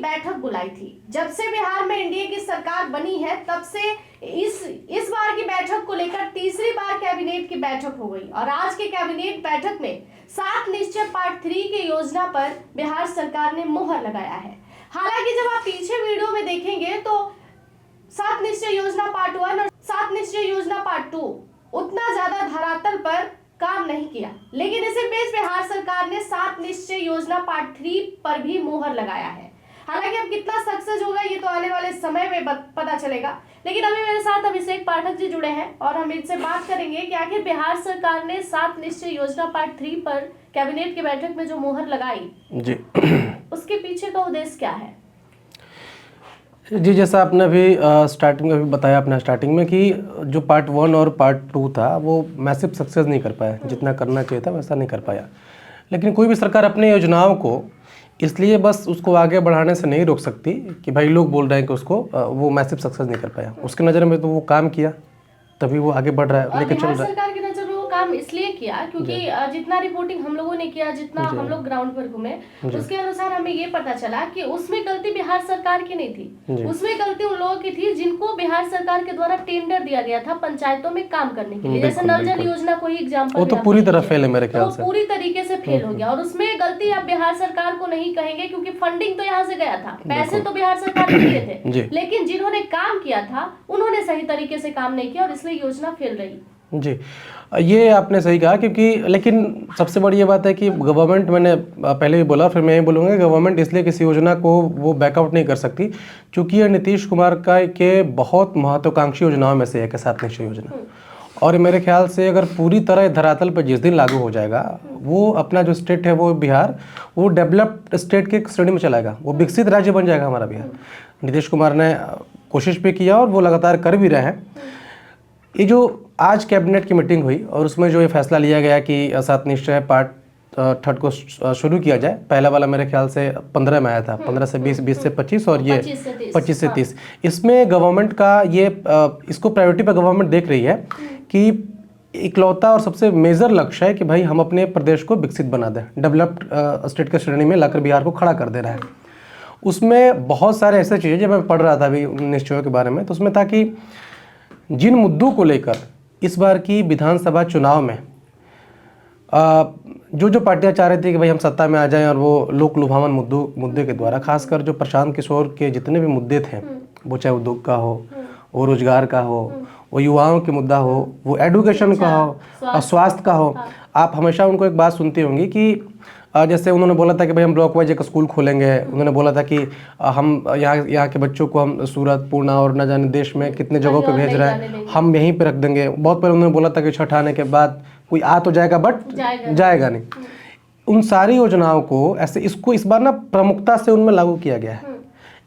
बैठक बुलाई थी। जब से बिहार में एनडीए की सरकार बनी है तब से इस बार की बैठक को लेकर तीसरी बार कैबिनेट की बैठक हो गई और आज के कैबिनेट बैठक में 7 निश्चय पार्ट 3 की योजना पर बिहार सरकार ने मुहर लगाया है। हालांकि जब आप पीछे वीडियो में देखेंगे तो 7 निश्चय योजना पार्ट 1 और 7 निश्चय योजना पार्ट 2 उतना ज्यादा धरातल पर काम नहीं किया, लेकिन इसी बीच बिहार सरकार ने 7 निश्चय योजना पार्ट 3 पर भी मुहर लगाया है। हालांकि अब कितना सक्सेस होगा ये तो आने वाले समय में पता चलेगा, लेकिन अभी मेरे साथ अभिषेक पाठक जी जुड़े हैं और हम इनसे बात करेंगे कि आखिर बिहार सरकार ने 7 निश्चय योजना पार्ट 3 पर कैबिनेट की बैठक में जो मुहर लगाई जी उसके पीछे का उद्देश्य क्या है। जी, जैसा आपने अभी स्टार्टिंग में भी बताया अपना स्टार्टिंग में कि जो पार्ट 1 और पार्ट 2 था वो मैसिव सक्सेस नहीं कर पाया, जितना करना चाहिए था वैसा नहीं कर पाया। लेकिन कोई भी सरकार अपने योजनाओं को इसलिए बस उसको आगे बढ़ाने से नहीं रोक सकती कि भाई लोग बोल रहे हैं कि उसको वो मैसिव सक्सेस नहीं कर पाया। उसके नज़र में तो वो काम किया तभी वो आगे बढ़ रहा है, लेके चल रहा है। सरकार की नज़र में वो काम इसलिए किया क्योंकि जितना रिपोर्टिंग हम लोगों ने किया, जितना हम लोग ग्राउंड पर घूमे, उसके अनुसार हमें ये पता चला कि उसमें गलती बिहार सरकार की नहीं थी। उसमें गलती उन लोगों की थी जिनको बिहार सरकार के द्वारा टेंडर दिया गया था पंचायतों में काम करने के लिए। जैसे नल जल योजना को ही एग्जाम्पल, वो तो पूरी तरह फेल है मेरे ख्याल से, पूरी तरीके से फेल हो गया। और उसमें गलती आप बिहार सरकार को नहीं कहेंगे क्योंकि फंडिंग तो यहाँ से गया था, पैसे तो बिहार सरकार ने दिए थे, लेकिन जिन्होंने काम किया था उन्होंने सही तरीके से काम नहीं किया और इसलिए योजना फेल रही। जी, ये आपने सही कहा क्योंकि लेकिन सबसे बड़ी ये बात है कि गवर्नमेंट, मैंने पहले भी बोला फिर मैं ये बोलूँगा, गवर्नमेंट इसलिए किसी योजना को वो बैकआउट नहीं कर सकती क्योंकि ये नीतीश कुमार का के बहुत महत्वाकांक्षी योजनाओं में से एक है 7 निश्चय योजना। और मेरे ख्याल से अगर पूरी तरह धरातल पर जिस दिन लागू हो जाएगा वो अपना जो स्टेट है वो बिहार, वो डेवलप्ड स्टेट के श्रेणी में चलाएगा, वो विकसित राज्य बन जाएगा हमारा बिहार। नीतीश कुमार ने कोशिश भी किया और वो लगातार कर भी रहे हैं। ये जो आज कैबिनेट की मीटिंग हुई और उसमें जो ये फैसला लिया गया कि 7 निश्चय पार्ट 3 को शुरू किया जाए, पहला वाला मेरे ख्याल से 15 में आया था, 15 से 20, 20 से 25 और ये 25 से 30। इसमें गवर्नमेंट का ये इसको प्रायोरिटी पर गवर्नमेंट देख रही है कि इकलौता और सबसे मेजर लक्ष्य है कि भाई हम अपने प्रदेश को विकसित बना दें, डेवलप्ड स्टेट के श्रेणी में लाकर बिहार को खड़ा कर दे रहा है। उसमें बहुत सारे ऐसे चीज़ें जब मैं पढ़ रहा था अभी निश्चयों के बारे में, तो उसमें था कि जिन मुद्दों को लेकर इस बार की विधानसभा चुनाव में जो पार्टियां चाह रही थी कि भाई हम सत्ता में आ जाएं और वो लोक लुभावन मुद्दे के द्वारा, खासकर जो प्रशांत किशोर के जितने भी मुद्दे थे, वो चाहे उद्योग का हो, वो रोजगार का हो, वो युवाओं के मुद्दा हो, वो एडुकेशन का हो, स्वास्थ्य का हो, आप हमेशा उनको एक बात सुनती होंगी कि जैसे उन्होंने बोला था कि भाई हम ब्लॉक वाइज एक स्कूल खोलेंगे, उन्होंने बोला था कि हम यहाँ के बच्चों को हम सूरत, पूर्णा और न जाने देश में कितने जगहों पे भेज रहे हैं, हम यहीं पे रख देंगे। बहुत पहले उन्होंने बोला था कि छठ आने के बाद कोई आ तो जाएगा बट जाएगा नहीं। उन सारी योजनाओं को ऐसे इसको इस बार ना प्रमुखता से उनमें लागू किया गया है।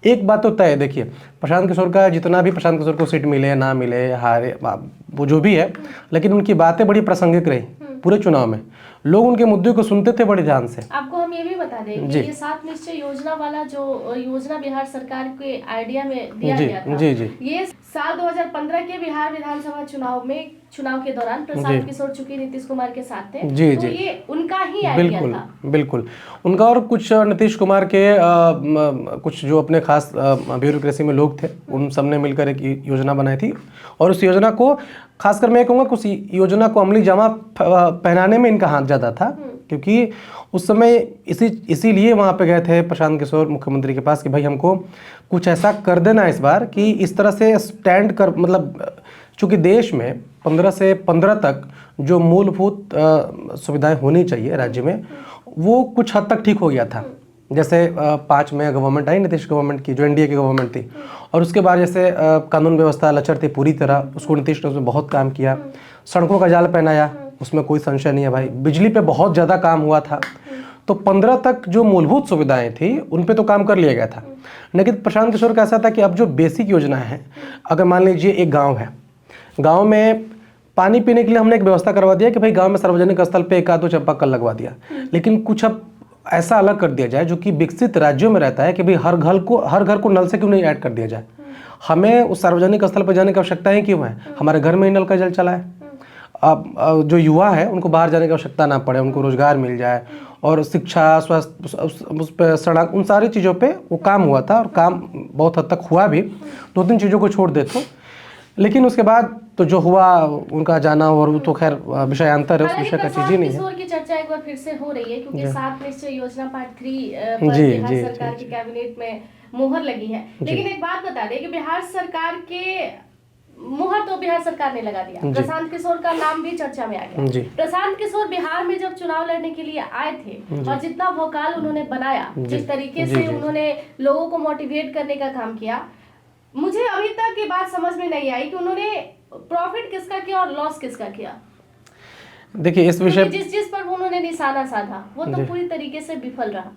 एक बात तो तय है, देखिए प्रशांत किशोर का जितना भी प्रशांत किशोर को सीट मिले ना मिले, हारे, वो जो भी है, लेकिन उनकी बातें बड़ी प्रासंगिक रही पूरे चुनाव में। लोग उनके मुद्दे को सुनते थे बड़े ध्यान से। आपको हम ये भी बता दें कि ये 7 निश्चय योजना वाला जो योजना बिहार सरकार के आइडिया में दिया गया था, ये साल 2015 के बिहार विधानसभा चुनाव के दौरान प्रशांत किशोर चूंकि नीतीश कुमार के साथ थे, तो ये उनका ही आइडिया था। बिल्कुल उनका, और कुछ नीतीश कुमार के कुछ जो अपने खास ब्यूरोक्रेसी में लोग थे, उन सब ने मिलकर एक योजना बनाई थी। और उस योजना को खासकर मैं कहूँगा कुछ योजना को अमली जामा पहनाने में इनका हाथ ज़्यादा था, क्योंकि उस समय इसीलिए वहाँ पे गए थे प्रशांत किशोर मुख्यमंत्री के पास कि भाई हमको कुछ ऐसा कर देना इस बार कि इस तरह से स्टैंड कर, मतलब चूँकि देश में 15 से 15 तक जो मूलभूत सुविधाएं होनी चाहिए राज्य में, वो कुछ हद तक ठीक हो गया था। जैसे 5 में गवर्नमेंट आई नीतीश गवर्नमेंट की, जो एनडीए की गवर्नमेंट थी, और उसके बाद जैसे कानून व्यवस्था लचर थी पूरी तरह, उसको नीतीश ने उसमें बहुत काम किया। सड़कों का जाल पहनाया, उसमें कोई संशय नहीं है भाई। बिजली पे बहुत ज़्यादा काम हुआ था। तो 15 तक जो मूलभूत सुविधाएं थी उन पे तो काम कर लिया गया था। लेकिन प्रशांत किशोर का ऐसा था कि अब जो बेसिक योजनाएं हैं, अगर मान लीजिए एक गाँव है, गाँव में पानी पीने के लिए हमने एक व्यवस्था करवा दिया कि भाई गाँव में सार्वजनिक स्थल पे 1 आध 2 चापाकल लगवा दिया, लेकिन कुछ अब ऐसा अलग कर दिया जाए जो कि विकसित राज्यों में रहता है कि भाई हर घर को नल से क्यों नहीं ऐड कर दिया जाए। हमें उस सार्वजनिक स्थल पर जाने की आवश्यकता ही क्यों है, हमारे घर में ही नल का जल चला है। जो युवा है उनको बाहर जाने की आवश्यकता ना पड़े, उनको रोजगार मिल जाए, और शिक्षा, स्वास्थ्य, उस पर सड़क, उन सारी चीज़ों पे वो काम हुआ था, और काम बहुत हद तक हुआ भी। 2-3 चीज़ों को छोड़ दे तो, लेकिन उसके बाद तो जो हुआ उनका जाना, और वो तो खैर विषयांतर है, उस विषय का चीज़ ही नहीं है। किशोर की चर्चा एक बार फिर से हो रही है, क्योंकि 7 निश्चय योजना पार्ट 3 पर जी, बिहार जी, सरकार जी, की कैबिनेट में मुहर लगी है। लेकिन एक बात बता दें कि बिहार सरकार के मुहर तो बिहार सरकार ने लगा दिया, प्रशांत किशोर का नाम भी चर्चा में आ गया। प्रशांत किशोर बिहार में जब चुनाव लड़ने के लिए आए थे, और जितना भोकाल उन्होंने बनाया, जिस तरीके से उन्होंने लोगों को मोटिवेट करने का काम किया, मुझे अभी तक ये बात समझ में नहीं आई कि उन्होंने प्रॉफिट किसका किया और लॉस किसका किया। देखिए इस विषय, जिस पर उन्होंने निशाना साधा वो तो पूरी तरीके से विफल रहा।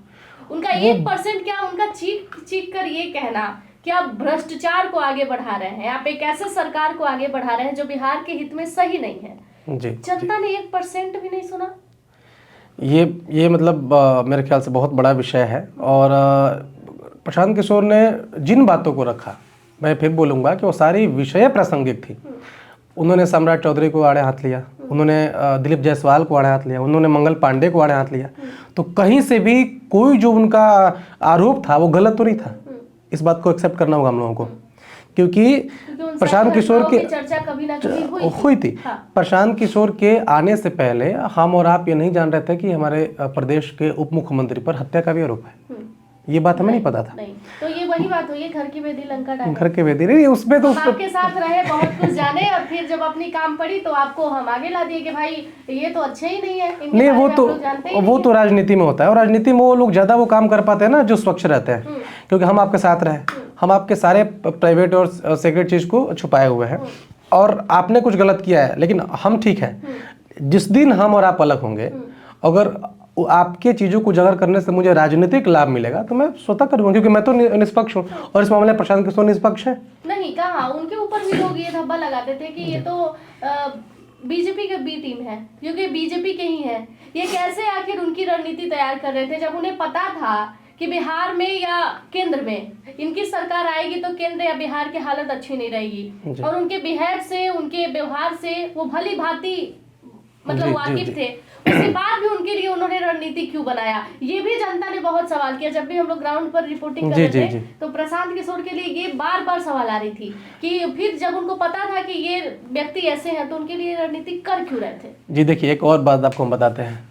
उनका 1% क्या, उनका चीख चीख कर ये कहना कि आप भ्रष्टाचार को आगे बढ़ा रहे हैं, आप एक ऐसे सरकार को आगे बढ़ा रहे हैं जो बिहार के हित में सही नहीं है, जनता ने 1% भी नहीं सुना। ये मतलब मेरे ख्याल से बहुत बड़ा विषय है। और प्रशांत किशोर ने जिन बातों को रखा, मैं फिर बोलूँगा कि वो सारी विषय प्रासंगिक थी। उन्होंने सम्राट चौधरी को आड़े हाथ लिया, उन्होंने दिलीप जायसवाल को आड़े हाथ लिया, उन्होंने मंगल पांडे को आड़े हाथ लिया। तो कहीं से भी कोई जो उनका आरोप था वो गलत तो नहीं था। इस बात को एक्सेप्ट करना होगा हम लोगों को, क्योंकि प्रशांत किशोर की चर्चा कभी ना कभी हुई थी। प्रशांत किशोर के आने से पहले हम और आप ये नहीं जान रहे थे कि हमारे प्रदेश के उप मुख्यमंत्री पर हत्या का भी आरोप है। ये बात हमें नहीं पता था। नहीं, तो ये वही बात हुई, घर की बेदी लंका डाले। घर के बेदी नहीं, उसमें तो आपके साथ रहे, बहुत कुछ जाने, और फिर जब अपनी काम पड़ी तो आपको हम आगे ला दिए कि भाई ये तो अच्छे ही नहीं है। नहीं, वो तो राजनीति में होता है, और राजनीति में वो लोग ज्यादा वो काम कर पाते हैं ना जो स्वच्छ रहते हैं, क्योंकि हम आपके साथ रहे, हम आपके सारे प्राइवेट और सीक्रेट चीज को छुपाए हुए हैं, और आपने कुछ गलत किया है लेकिन हम ठीक है। जिस दिन हम और आप अलग होंगे, अगर आपके चीज़ों को उजागर करने से मुझे राजनीतिक लाभ मिलेगा तो मैं स्वतः करूंगा, क्योंकि मैं तो निष्पक्ष हूँ, और इस मामले में प्रशांत किशोर निष्पक्ष है। नहीं कहा, उनके ऊपर भी लोग ये धब्बा लगाते थे कि ये तो बीजेपी के बी टीम है, क्योंकि बीजेपी के ही है। ये कैसे आखिर उनकी रणनीति तैयार कर रहे थे जब उन्हें पता था कि बिहार में या केंद्र में इनकी सरकार आएगी तो केंद्र या बिहार की हालत अच्छी नहीं रहेगी, और उनके बिहेव से, उनके व्यवहार से वो भली भांति मतलब वाकिफ थे। उसके बाद भी उनके लिए उन्होंने रणनीति क्यों बनाया, ये भी जनता ने बहुत सवाल किया। जब भी हम लोग ग्राउंड पर रिपोर्टिंग कर रहे थे तो प्रशांत किशोर के लिए ये बार बार सवाल आ रही थी कि फिर जब उनको पता था कि ये व्यक्ति ऐसे हैं तो उनके लिए रणनीति कर क्यों रहे थे। जी देखिए, एक और बात आपको हम बताते हैं।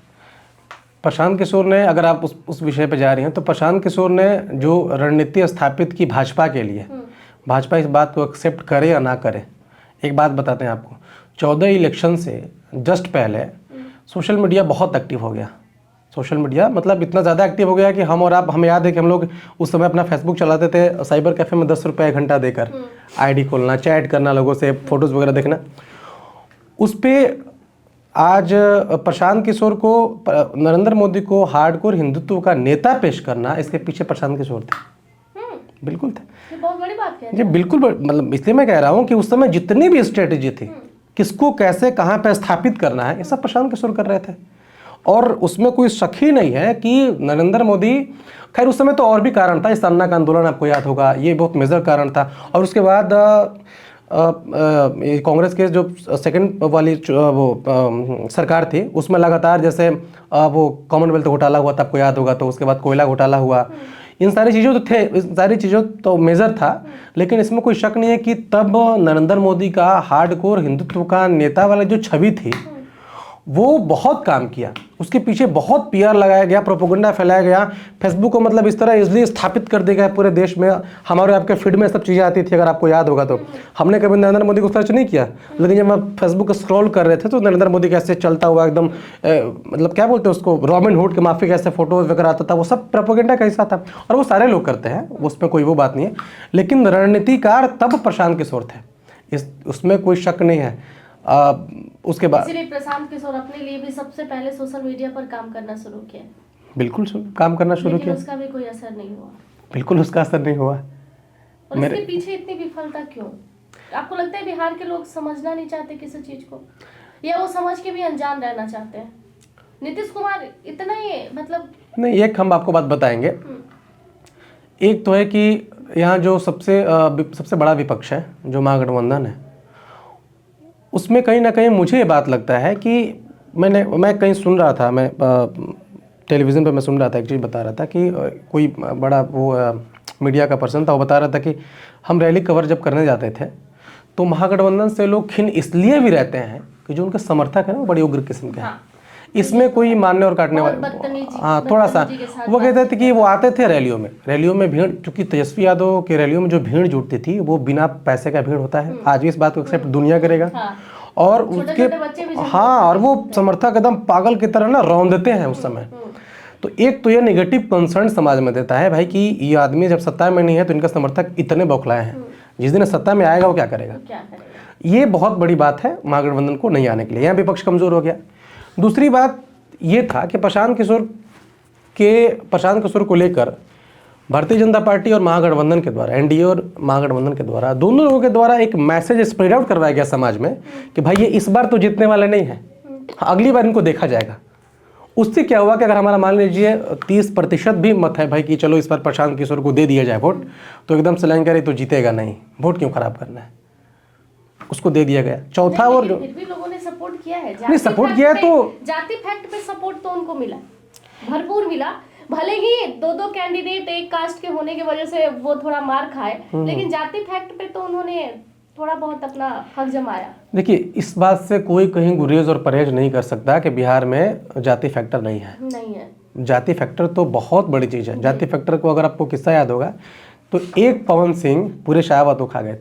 प्रशांत किशोर ने, अगर आप उस विषय पे जा रही हैं, तो प्रशांत किशोर ने जो रणनीति स्थापित की भाजपा के लिए, भाजपा इस बात को एक्सेप्ट करे या ना करे, एक बात बताते हैं आपको। 14 इलेक्शन से जस्ट पहले सोशल मीडिया बहुत एक्टिव हो गया। सोशल मीडिया मतलब इतना ज़्यादा एक्टिव हो गया कि हम और आप, हमें याद है कि हम लोग उस समय अपना फेसबुक चलाते थे साइबर कैफ़े में 10 रुपये घंटा देकर, आईडी खोलना, चैट करना, लोगों से फोटोज़ वगैरह देखना। उस पर आज प्रशांत किशोर को, नरेंद्र मोदी को हार्डकोर हिंदुत्व का नेता पेश करना, इसके पीछे प्रशांत किशोर थे, बिल्कुल थे। बहुत बड़ी बात है जी, बिल्कुल। मतलब इसलिए मैं कह रहा हूँ कि उस समय जितनी भी स्ट्रेटेजी थी, किसको कैसे कहाँ पे स्थापित करना है, ये सब प्रशांत किशोर कर रहे थे। और उसमें कोई शक ही नहीं है कि नरेंद्र मोदी, खैर उस समय तो और भी कारण था, इस अन्ना का आंदोलन आपको याद होगा, ये बहुत मेजर कारण था। और उसके बाद कांग्रेस के जो सेकंड वाली वो सरकार थी, उसमें लगातार जैसे वो कॉमनवेल्थ घोटाला हुआ था, आपको याद होगा, तो उसके बाद कोयला घोटाला हुआ। इन सारी चीज़ों तो थे, इन सारी चीज़ों तो मेजर था, लेकिन इसमें कोई शक नहीं है कि तब नरेंद्र मोदी का हार्डकोर हिंदुत्व का नेता वाला जो छवि थी वो बहुत काम किया। उसके पीछे बहुत पीआर लगाया गया, प्रोपेगेंडा फैलाया गया। फेसबुक को मतलब इस तरह इजली स्थापित कर दिया गया पूरे देश में। हमारे आपके फीड में सब चीज़ें आती थी, अगर आपको याद होगा तो। हमने कभी नरेंद्र मोदी को सर्च नहीं किया, लेकिन जब हम फेसबुक स्क्रॉल कर रहे थे तो नरेंद्र मोदी कैसे चलता हुआ एकदम मतलब क्या बोलते हैं उसको, रॉबिन हुड के माफी कैसे फोटोज वगैरह आता था, वो सब प्रोपेगेंडा का हिस्सा था। और वो सारे लोग करते हैं, उसमें कोई वो बात नहीं है। लेकिन रणनीतिकार तब प्रशांत किशोर थे, उसमें कोई शक नहीं है। उसके बाद इसलिए प्रशांत किशोर अपने लिए भी सबसे पहले सोशल मीडिया पर काम करना शुरू किया। बिल्कुल काम करना शुरू किया, उसका भी कोई असर नहीं हुआ। बिल्कुल उसका असर नहीं हुआ। और इसके पीछे इतनी विफलता क्यों? आपको लगता है बिहार के लोग समझना नहीं चाहते किसी चीज को, या वो समझ के भी अनजान रहना चाहते हैं? नीतीश कुमार इतना ही मतलब नहीं, एक हम आपको बात बताएंगे। एक तो है कि यहाँ जो सबसे बड़ा विपक्ष है, जो महागठबंधन है, उसमें कहीं ना कहीं मुझे ये बात लगता है कि मैं कहीं सुन रहा था, मैं टेलीविज़न पे मैं सुन रहा था, एक चीज़ बता रहा था कि कोई बड़ा वो मीडिया का पर्सन था, वो बता रहा था कि हम रैली कवर जब करने जाते थे तो महागठबंधन से लोग खिन इसलिए भी रहते हैं कि जो उनके समर्थक हैं वो बड़े उग्र किस्म के हैं। इसमें कोई मारने और काटने वाले, हाँ थोड़ा सा, वो कहते थे कि वो आते थे रैलियों में भीड़, चूंकि तेजस्वी यादव की रैलियों में जो भीड़ जुटती थी वो बिना पैसे का भीड़ होता है, आज भी इस बात को एक्सेप्ट दुनिया करेगा। और उसके हाँ, और वो समर्थक एकदम पागल की तरह ना रौंदते हैं उस समय। तो एक तो ये नेगेटिव कंसर्न समाज में देता है भाई कि ये आदमी जब सत्ता में नहीं है तो इनका समर्थक इतने बौखलाए हैं, जिस दिन सत्ता में आएगा वो क्या करेगा। ये बहुत बड़ी बात है महागठबंधन को नहीं आने के लिए, यहाँ विपक्ष कमजोर हो गया। दूसरी बात ये था कि प्रशांत किशोर को लेकर भारतीय जनता पार्टी और महागठबंधन के द्वारा, एनडीए और महागठबंधन के द्वारा, दोनों लोगों के द्वारा एक मैसेज स्प्रेड आउट करवाया गया समाज में कि भाई ये इस बार तो जीतने वाले नहीं है, अगली बार इनको देखा जाएगा। उससे क्या हुआ कि अगर हमारा मान लीजिए 30% भी मत है भाई कि चलो इस बार प्रशांत किशोर को दे दिया जाए वोट, तो एकदम से लाइन करे तो जीतेगा नहीं, वोट क्यों खराब करना है, उसको दे दिया गया। चौथा, और जो फिर भी लोगों ने सपोर्ट किया है, नहीं सपोर्ट किया है तो जाति फैक्ट पे सपोर्ट तो उनको मिला, भरपूर मिला। भले ही दो कैंडिडेट एक कास्ट के होने की वजह से वो थोड़ा मार खाए, लेकिन जाति फैक्ट पे तो उन्होंने थोड़ा बहुत अपना हक जमाया। देखिए, इस बात से कोई कहीं गुरेज और परहेज नहीं कर सकता कि बिहार में जाति फैक्टर नहीं है। जाति फैक्टर तो बहुत बड़ी चीज़ है। जाति फैक्टर को अगर आपको किस्सा याद होगा तो एक पवन सिंह पूरे शाहबाद को खा गए थे,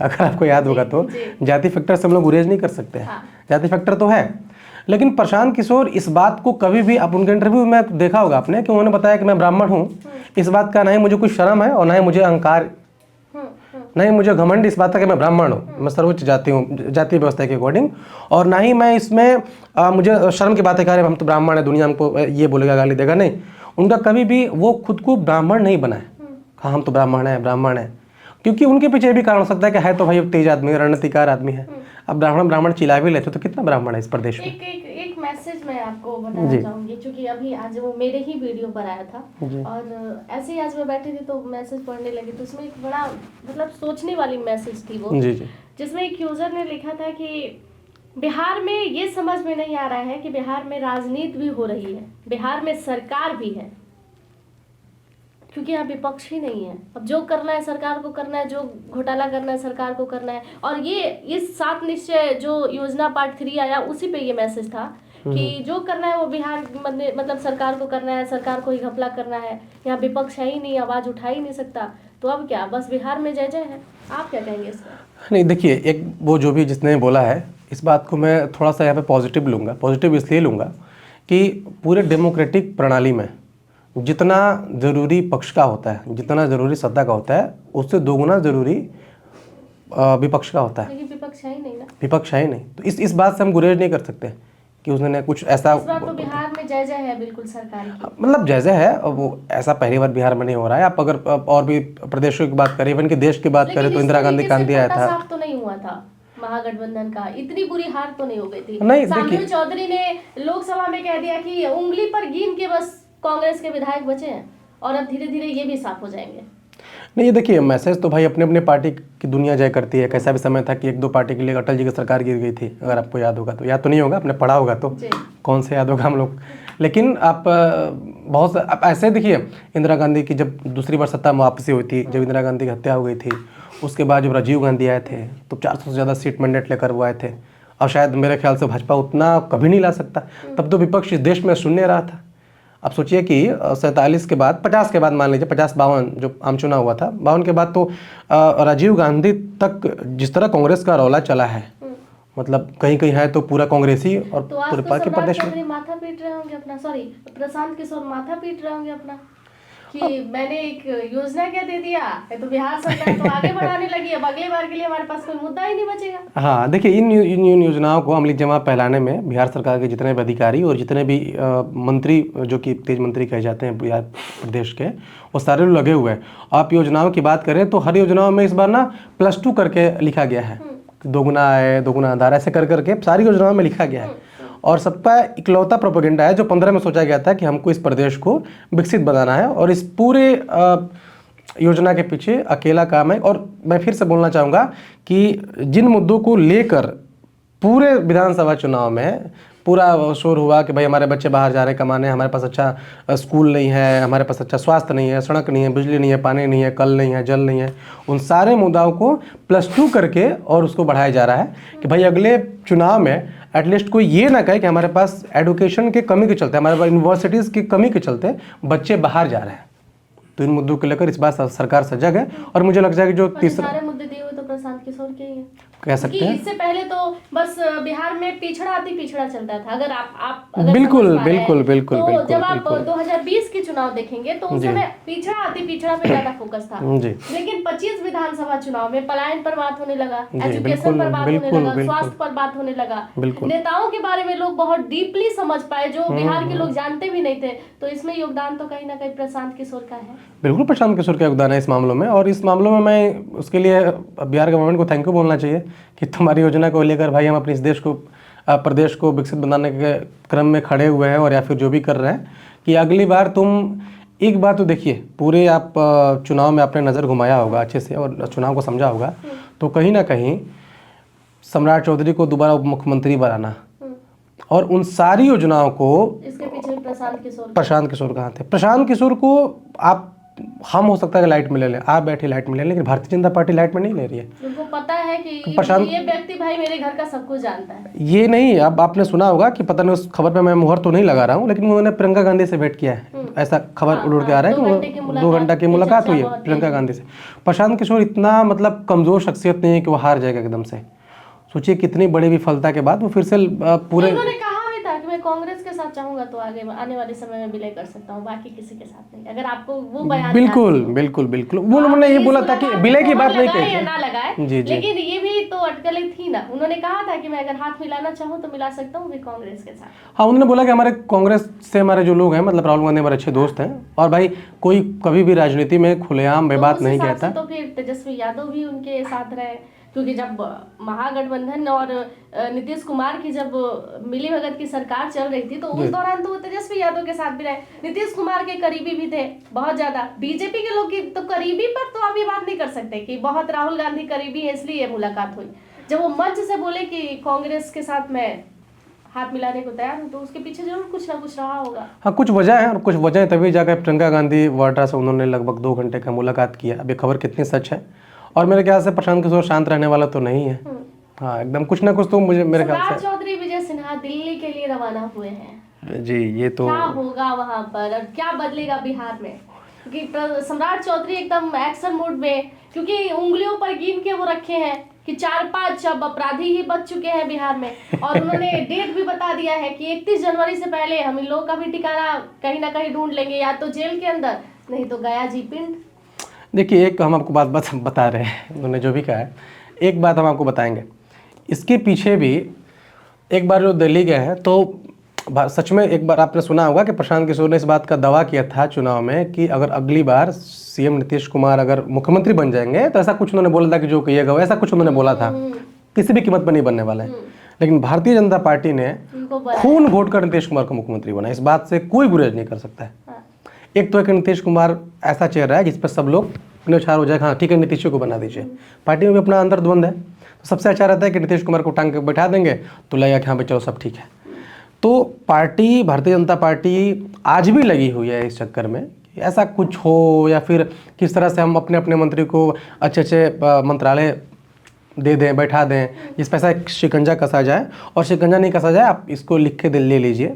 अगर आपको याद होगा तो। जाति फैक्टर से हम लोग गुरेज नहीं कर सकते हैं, जाति फैक्टर तो है। लेकिन प्रशांत किशोर इस बात को कभी भी, आप उनके इंटरव्यू में देखा होगा आपने कि उन्होंने बताया कि मैं ब्राह्मण हूँ, इस बात का ना ही मुझे कुछ शर्म है और ना ही मुझे अहंकार, नहीं मुझे घमंड इस बात का कि मैं ब्राह्मण हूँ, मैं सर्वोच्च जाति हूँ जाति व्यवस्था के अकॉर्डिंग, और ना ही मैं इसमें मुझे शर्म की बात है कि अरे हम तो ब्राह्मण है, दुनिया हमको ये बोलेगा, गाली देगा। नहीं, उनका कभी भी वो खुद को ब्राह्मण नहीं बनाए, हाँ हम तो ब्राह्मण है, क्योंकि उनके पीछे भी कारण हो सकता है कि है तो भाई तेज आदमी, रणनीतिकार आदमी है। अब ब्राह्मण चिल्ला भी लेते तो कितना ब्राह्मण है इस प्रदेश में। एक मैसेज मैं आपको बताना चाहूंगी, क्योंकि अभी आज वो मेरे ही वीडियो पर आया था और ऐसे ही आज मैं बैठी थी तो मैसेज पढ़ने लगी, तो उसमें एक बड़ा मतलब सोचने वाली मैसेज थी वो, जिसमें एक यूजर ने लिखा था कि बिहार में ये समझ में नहीं आ रहा है कि बिहार में राजनीति भी हो रही है, बिहार में सरकार भी है, क्योंकि यहाँ विपक्ष ही नहीं है। अब जो करना है सरकार को करना है, जो घोटाला करना है सरकार को करना है। और ये इस 7 निश्चय जो योजना पार्ट 3 आया, उसी पे ये मैसेज था कि जो करना है वो बिहार मतलब सरकार को करना है, सरकार को ही घपला करना है, यहाँ विपक्ष है ही नहीं, आवाज़ उठा ही नहीं सकता, तो अब क्या बस बिहार में जय जय है। आप क्या कहेंगे इसका? नहीं देखिए, एक वो जो भी जिसने बोला है, इस बात को मैं थोड़ा सा यहाँ पे पॉजिटिव लूँगा। पॉजिटिव इसलिए लूँगा कि पूरे डेमोक्रेटिक प्रणाली में जितना ज़रूरी पक्ष का होता है, जितना ज़रूरी सत्ता का होता है, उससे दोगुना ज़रूरी विपक्ष का होता है। विपक्ष है ही नहीं ना, विपक्ष है ही नहीं, तो इस बात से हम गुरेज नहीं कर सकते कि उसने कुछ ऐसा। इस बार तो बिहार में जय जय है बिल्कुल सरकार की, मतलब जय जय है, वो ऐसा पहली बार बिहार में नहीं हो रहा है। आप अगर और भी प्रदेशों की बात करें, इवन के देश की बात करें, तो इंदिरा गांधी कांदी आया था, तो नहीं हुआ था महागठबंधन का, इतनी बुरी हार तो नहीं हो गई थी। नहीं, सामूहिक चौधरी ने लोकसभा में कह दिया कि उंगली पर गिन के बस कांग्रेस के विधायक बचे हैं, और अब धीरे धीरे ये भी साफ हो जाएंगे। नहीं, ये देखिए, मैसेज तो भाई अपने अपने पार्टी की दुनिया जय करती है। कैसा भी समय था कि 1-2 पार्टी के लिए अटल जी की सरकार गिर गई थी, अगर आपको याद होगा तो। याद तो नहीं होगा, आपने पढ़ा होगा तो कौन से याद होगा हम लोग। लेकिन आप बहुत आप ऐसे देखिए, इंदिरा गांधी की जब दूसरी बार सत्ता में वापसी हुई थी, जब इंदिरा गांधी की हत्या हो गई थी, उसके बाद जब राजीव गांधी आए थे तो 400 से ज़्यादा सीट मैंडेट लेकर वो आए थे, और शायद मेरे ख्याल से भाजपा उतना कभी नहीं ला सकता। तब तो विपक्ष इस देश में शून्य रहा था। आप सोचिए कि 47 के बाद, 50 के बाद, मान लीजिए 50-52 जो आम चुनाव हुआ था, 52 के बाद तो राजीव गांधी तक जिस तरह कांग्रेस का रौला चला है, मतलब कहीं कहीं है तो पूरा कांग्रेसी और तो पूरे पार्टी प्रदेश में माथा पीट रहे होंगे अपना, सॉरी प्रशांत किशोर माथा पीट रहे होंगे अपना कि मैंने एक योजना क्या दे दिया है, तो बिहार सरकार तो आगे बढ़ाने लगी, अब अगले बार के लिए हमारे पास कोई मुद्दा ही नहीं बचेगा। हाँ देखिए, इन योजनाओं को अमली जमा फैलाने में बिहार सरकार के जितने भी अधिकारी और जितने भी मंत्री, जो कि तेज मंत्री कहे जाते हैं बिहार प्रदेश के, वो सारे लोग लगे हुए हैं। आप योजनाओं की बात करें तो हर योजनाओं में इस बार ना +2 करके लिखा गया है, दोगुना है, दोगुना आधार, ऐसे कर करके सारी योजनाओं में लिखा गया है। और सबका इकलौता प्रोपेगेंडा है जो 15 में सोचा गया था कि हमको इस प्रदेश को विकसित बनाना है, और इस पूरे योजना के पीछे अकेला काम है। और मैं फिर से बोलना चाहूँगा कि जिन मुद्दों को लेकर पूरे विधानसभा चुनाव में पूरा शोर हुआ कि भाई हमारे बच्चे बाहर जा रहे हैं कमाने, हमारे पास अच्छा स्कूल नहीं है, हमारे पास अच्छा स्वास्थ्य नहीं है, सड़क नहीं है, बिजली नहीं है, पानी नहीं है, कल नहीं है, जल नहीं है। उन सारे मुद्दाओं को +2 करके और उसको बढ़ाया जा रहा है कि भाई अगले चुनाव में एटलीस्ट कोई ये ना कहे कि हमारे पास एडुकेशन के कमी के चलते, हमारे पास यूनिवर्सिटीज़ की कमी के चलते बच्चे बाहर जा रहे हैं। तो इन मुद्दों को लेकर इस बार सरकार सजग है और मुझे लगता है कि जो तीसरा सारे मुद्दे दिए हुए तो प्रशांत किशोर के ही हैं। कह सकते हैं। इससे पहले तो बस बिहार में पिछड़ा चलता था। अगर आप अगर बिल्कुल समझ पा रहे हैं, बिल्कुल बिल्कुल तो बिल्कुल जब आप बिल्कुल 2020 के चुनाव देखेंगे तो उस समय पिछड़ा पे ज्यादा फोकस था। जी लेकिन 25 विधानसभा चुनाव में पलायन पर बात होने लगा, जी, एजुकेशन बिल्कुल, पर बात बिल्कुल, होने लगा, बिल्कुल। स्वास्थ्य पर बात होने लगा, बिल्कुल। नेताओं के बारे में लोग बहुत डीपली समझ पाए जो बिहार के लोग जानते भी नहीं थे। तो इसमें योगदान तो कहीं ना कहीं प्रशांत किशोर का है। बिल्कुल प्रशांत किशोर का योगदान है इस मामलों में, और इस मामलों में मैं उसके लिए बिहार गवर्नमेंट को थैंक यू बोलना चाहिए कि तुम्हारी योजना को लेकर भाई हम अपने इस देश को प्रदेश को विकसित बनाने के क्रम में खड़े हुए हैं, और या फिर जो भी कर रहे हैं कि अगली बार तुम एक बात तो देखिए, पूरे आप चुनाव में आपने नज़र घुमाया होगा अच्छे से और चुनाव को समझा होगा, तो कहीं ना कहीं सम्राट चौधरी को दोबारा उप मुख्यमंत्री बनाना और उन सारी योजनाओं को, इसके पीछे प्रशांत किशोर कहाँ थे? प्रशांत किशोर को आप हम हो सकता है कि लाइट में ले लें, आप बैठे लाइट में ले लें, लेकिन भारतीय जनता पार्टी लाइट में नहीं ले रही है। उनको पता है कि प्रशांत ये व्यक्ति भाई मेरे घर का सब कुछ जानता है। ये नहीं, अब आपने सुना होगा कि पता नहीं उस खबर पे मैं मुहर तो नहीं लगा रहा हूँ, लेकिन उन्होंने प्रियंका गांधी से भेंट किया है, ऐसा खबर उड़ के आ रहा है कि 2 घंटा की मुलाकात हुई है प्रियंका गांधी से। प्रशांत किशोर इतना मतलब कमजोर शख्सियत नहीं है कि वो हार जाएगा एकदम से। सोचिए कितनी बड़ी विफलता के बाद वो फिर से पूरे, उन्होंने कहा भी था कि मैं कांग्रेस के साथ चाहूंगा तो आगे आने वाले समय में विलय कर सकता हूँ, बाकी किसी के साथ नहीं। अगर आपको वो बयान बिल्कुल बिल्कुल बिल्कुल वो उन्होंने ये बोला था कि विलय की बात नहीं कही या ना लगाए, जी जी, लेकिन ये भी तो अटकलें थी ना। उन्होंने कहा था कि मैं अगर हाथ मिलाना चाहूँ तो मिला सकता हूँ भी कांग्रेस के साथ। हाँ उन्होंने बोला कि हमारे कांग्रेस से हमारे जो लोग हैं, मतलब राहुल गांधी हमारे अच्छे दोस्त हैं, और भाई कोई कभी भी राजनीति में खुलेआम बेबात नहीं कहता। तो फिर तेजस्वी यादव भी उनके साथ रहे, क्योंकि जब महागठबंधन और नीतीश कुमार की जब मिली भगत की सरकार चल रही थी तो उस दौरान तो वो तेजस्वी यादव के साथ भी रहे, नीतीश कुमार के करीबी भी थे बहुत ज्यादा। बीजेपी के लोग की तो करीबी पर तो आप ये बात नहीं कर सकते कि बहुत राहुल गांधी करीबी है इसलिए मुलाकात हुई। जब वो मंच से बोले कि कांग्रेस के साथ मैं हाथ मिलाने को तैयार हूँ, तो उसके पीछे जरूर कुछ ना कुछ रहा होगा। हाँ कुछ वजह है, और कुछ वजह तभी जाकर प्रियंका गांधी वाड्रा से उन्होंने लगभग 2 घंटे का मुलाकात किया। अब ये खबर कितनी सच है, और मेरे ख्याल से प्रशांत किशोर शांत रहने वाला तो नहीं है। हाँ एकदम कुछ ना कुछ तो मुझे मेरे ख्याल से। चौधरी विजय सिन्हा दिल्ली के लिए रवाना हुए हैं जी, ये तो क्या होगा वहां पर और क्या बदलेगा बिहार में, क्योंकि सम्राट चौधरी एकदम एक्शन मोड में, क्योंकि उंगलियों पर गिन के वो रखे हैं कि 4-5 अब अपराधी ही बच चुके हैं बिहार में, और उन्होंने डेट भी बता दिया है कि 31 जनवरी से पहले हम इन लोगों का भी ठिकाना कहीं ना कहीं ढूंढ लेंगे, या तो जेल के अंदर नहीं तो गया जी पिंड। देखिए, एक हम आपको बात बता रहे हैं, उन्होंने जो भी कहा है, एक बात हम आपको बताएंगे। इसके पीछे भी एक बार जो दिल्ली गए हैं तो सच में एक बार आपने सुना होगा कि प्रशांत किशोर ने इस बात का दावा किया था चुनाव में कि अगर अगली बार सीएम नीतीश कुमार अगर मुख्यमंत्री बन जाएंगे तो ऐसा कुछ उन्होंने बोला था कि जो कहिएगा ऐसा कुछ उन्होंने बोला था, किसी भी कीमत पर नहीं बनने वाला है। लेकिन भारतीय जनता पार्टी ने खून घोट कर नीतीश कुमार को मुख्यमंत्री बना, इस बात से कोई गुरेज नहीं कर सकता है। एक तो है कि नीतीश कुमार ऐसा चेहरा है जिस पर सब लोग न्यौछावर हो जाए, हाँ ठीक है नीतीश को बना दीजिए। पार्टी में भी अपना अंतर्द्वंद है, तो सबसे अच्छा रहता है कि नीतीश कुमार को टांग के बैठा देंगे तो लगेगा कि हाँ भाई चलो सब ठीक है। तो पार्टी, भारतीय जनता पार्टी आज भी लगी हुई है इस चक्कर में कि ऐसा कुछ हो, या फिर किस तरह से हम अपने अपने मंत्री को अच्छे अच्छे मंत्रालय दे दें, बैठा दें, जिस पर ऐसा शिकंजा कसा जाए। और शिकंजा नहीं कसा जाए, आप इसको लिख के ले लीजिए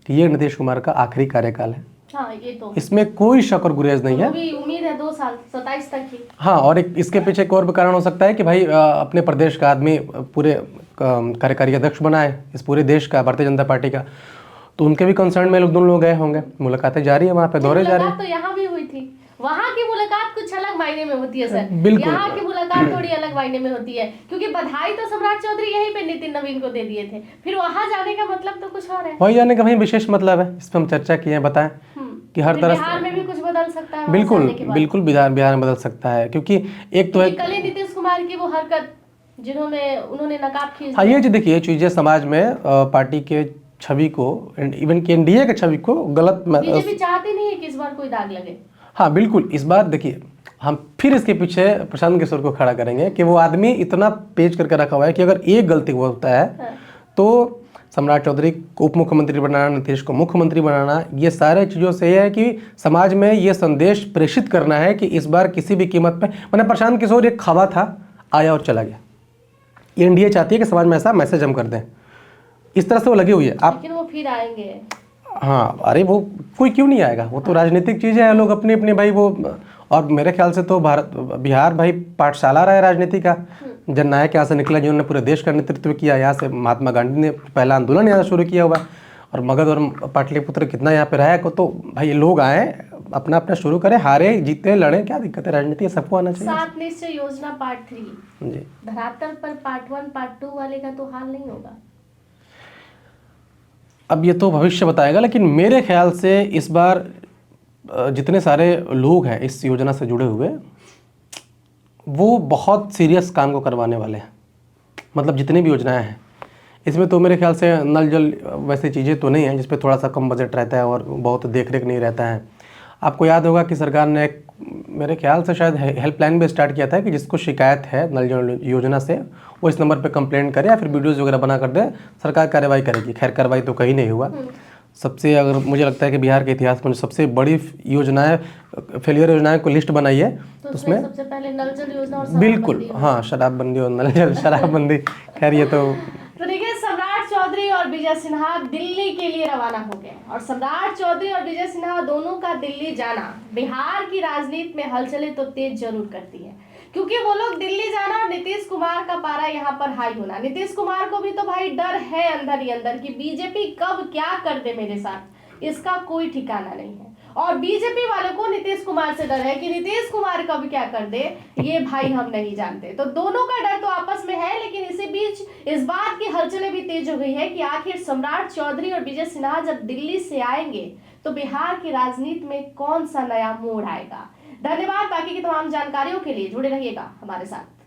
कि ये नीतीश कुमार का आखिरी कार्यकाल है। हाँ, ये तो इसमें कोई शक और गुरेज नहीं है। उम्मीद है 2 साल 27 तक की। हाँ, और एक इसके पीछे एक और भी कारण हो सकता है कि भाई अपने प्रदेश का आदमी पूरे कार्यकारी अध्यक्ष बना है इस पूरे देश का, भारतीय जनता पार्टी का, तो उनके भी कंसर्न में लोग दोनों लोग गए होंगे, मुलाकातें जारी है, वहाँ पे दौरे जारी है। तो यहाँ भी हुई थी, वहाँ की मुलाकात कुछ अलग मायने में होती है सर, बिल्कुल। यहाँ की मुलाकात थोड़ी अलग मायने में होती है, क्योंकि बधाई तो सम्राट चौधरी यहीं पे नितिन नवीन को दे दिए थे, फिर वहाँ जाने का मतलब तो कुछ और है। वही जाने का भाई विशेष मतलब है, इस पर हम चर्चा किए हैं, बताएं कि हर तरह बिहार में भी कुछ बदल सकता है। बिल्कुल बिल्कुल बिहार में बदल सकता है, क्योंकि एक तो है कल ही नीतीश कुमार की वो हरकत उन्होंने नकाब खींच। हाँ, ये जो देखिए चीजें समाज में पार्टी के छवि को, इवन के एनडीए के छवि को गलत बीजेपी चाहती नहीं है कि इस बार कोई दाग लगे। हाँ बिल्कुल, इस बार देखिए हम फिर इसके पीछे प्रशांत किशोर को खड़ा करेंगे कि वो आदमी इतना पेश करके रखा हुआ है कि अगर एक गलती वो होता है तो सम्राट चौधरी को उप मुख्यमंत्री बनाना, नीतीश को मुख्यमंत्री बनाना, ये सारे चीज़ों से यह है कि समाज में ये संदेश प्रेषित करना है कि इस बार किसी भी कीमत पे, मैंने प्रशांत किशोर एक खवा था, आया और चला गया। ये एनडीए चाहती है कि समाज में ऐसा मैसेज हम कर दें, इस तरह से वो लगी हुई है। आप लेकिन वो फिर आएंगे। हाँ, अरे वो कोई क्यों नहीं आएगा, वो तो राजनीतिक चीज़ है, लोग अपनी अपनी भाई वो, और मेरे ख्याल से तो बिहार भाई पाठशाला रहा है राजनीति का। जननायक यहाँ से निकला जिन्होंने पूरे देश का नेतृत्व किया, यहाँ से महात्मा गांधी ने पहला आंदोलन यहाँ से शुरू किया हुआ, और मगध और पाटलिपुत्र कितना यहाँ पे रहा है को, तो भाई ये लोग आए अपना अपना शुरू करें, हारे जीते लड़े, क्या दिक्कत है, राजनीति सबको आना चाहिए। 7 निश्चय योजना पार्ट 3 जी, धरातल पर पार्ट 1 पार्ट 2 वाले का तो हाल नहीं होगा। अब ये तो भविष्य बताएगा, लेकिन मेरे ख्याल से इस बार जितने सारे लोग हैं इस योजना से जुड़े हुए, वो बहुत सीरियस काम को करवाने वाले हैं। मतलब जितनी भी योजनाएं हैं इसमें तो मेरे ख्याल से नल जल वैसी चीज़ें तो नहीं हैं जिस पे थोड़ा सा कम बजट रहता है और बहुत देख रेख नहीं रहता है। आपको याद होगा कि सरकार ने एक, मेरे ख्याल से शायद हेल्पलाइन भी स्टार्ट किया था कि जिसको शिकायत है नल जल योजना से वो इस नंबर पे कंप्लेंट करे या फिर वीडियोज़ वगैरह बना कर दे, सरकार कार्रवाई करेगी। खैर कार्रवाई तो कहीं नहीं हुआ। सबसे, अगर मुझे लगता है कि बिहार के इतिहास में सबसे बड़ी योजनाएं, फेलियर योजनाएं को लिस्ट बनाई है तो उसमें सबसे पहले नल जल योजना और बिल्कुल, हाँ, शराबबंदी और नल जल शराबबंदी। खैर ये तो देखिए, सम्राट चौधरी और विजय सिन्हा दिल्ली के लिए रवाना हो गए, और सम्राट चौधरी और विजय सिन्हा दोनों का दिल्ली जाना बिहार की राजनीति में हलचलें तो तेज जरूर करती है, क्योंकि वो लोग दिल्ली जाना और नीतीश कुमार का पारा यहाँ पर हाई होना। नीतीश कुमार को भी तो भाई डर है अंदर ही अंदर कि बीजेपी कब क्या कर दे मेरे साथ, इसका कोई ठिकाना नहीं है। और बीजेपी वालों को नीतीश कुमार से डर है कि नीतीश कुमार कब क्या कर दे, ये भाई हम नहीं जानते। तो दोनों का डर तो आपस में है, लेकिन इसी बीच इस बात की हलचलें भी तेज हो गई है कि आखिर सम्राट चौधरी और विजय सिन्हा जब दिल्ली से आएंगे तो बिहार की राजनीति में कौन सा नया मोड़ आएगा। धन्यवाद। बाकी की तमाम जानकारियों के लिए जुड़े रहिएगा हमारे साथ।